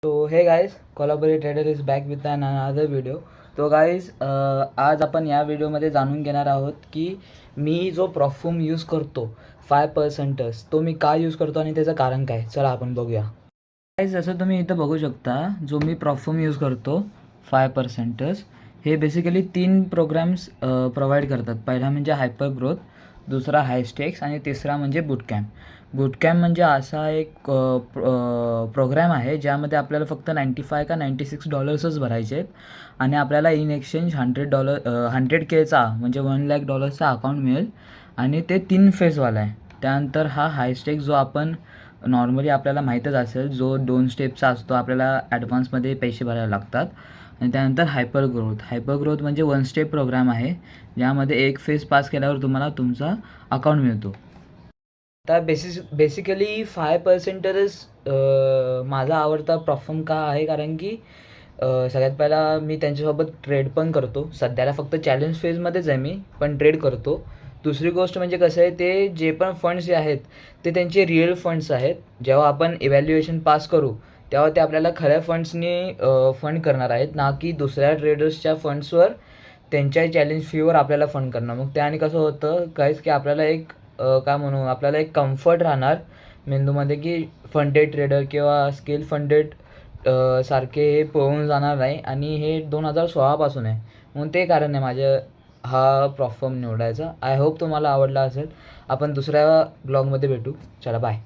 तो हे guys Kolhapuri trader is back with an another video. तो गाईज आज आपण या व्हिडिओमध्ये जाणून घेणार आहोत की मी जो परफ्यूम यूज करतो 5% तो मी का यूज करतो आणि त्याचं कारण काय. चला आपण बघूया. गाईज जसं तुम्ही इथं बघू शकता जो मी परफ्यूम यूज करतो 5% हे बेसिकली 3 प्रोग्राम्स प्रोव्हाइड करतात. पहिला म्हणजे हायपर ग्रोथ, दुसरा हायस्टेक्स आणि तिसरा म्हणजे बूटकॅम्प. बूटकॅम्प म्हणजे असा एक प्रोग्राम आहे ज्यामध्ये आपल्याला फक्त $95 का $96च भरायचे आहेत आणि आपल्याला इन एक्सचेंज $100Kचा म्हणजे $1,00,000चा अकाउंट मिळेल आणि ते 3 फेजवाला आहे. त्यानंतर हा हायस्टेक्स जो आपण नॉर्मली आपल्याला माहीतच असेल जो 2 स्टेपचा असतो, आपल्याला ॲडव्हान्समध्ये पैसे भरायला लागतात. आणि त्यानंतर हायपर ग्रोथ म्हणजे 1 स्टेप प्रोग्राम आहे ज्यामध्ये एक फेज पास केल्यावर तुम्हाला तुमचा अकाउंट मिळतो. तर बेसिकली 5%च माझा आवडता परफ्यूम का आहे कारण की सगळ्यात पहिला मी त्यांच्यासोबत ट्रेड पण करतो. सध्याला फक्त चॅलेंज फेजमध्येच आहे मी, पण ट्रेड करतो. दुसरी गोष्ट म्हणजे कसं आहे, ते जे पण फंड्स जे आहेत ते त्यांचे रिअल फंड्स आहेत. जेव्हा आपण इव्हॅल्युएशन पास करू तेव्हा ते आपल्याला खऱ्या फंड्सनी फंड करणार आहेत, ना की दुसऱ्या ट्रेडर्सच्या फंड्सवर त्यांच्या चॅलेंज फीवर आपल्याला फंड करणार. मग त्याने कसं होतं काहीच की आपल्याला एक काय म्हणू, आपल्याला एक कम्फर्ट राहणार मेंदूमध्ये की फंडेड ट्रेडर किंवा स्किल फंडेड सारखे हे पळून जाणार नाही. आणि हे 2016 आहे, म्हणून ते कारण आहे माझं हा परफ्यूम निवडायचा. आय होप तुम्हाला आवडला असेल. आपण दुसऱ्या ब्लॉगमध्ये भेटू. चला बाय.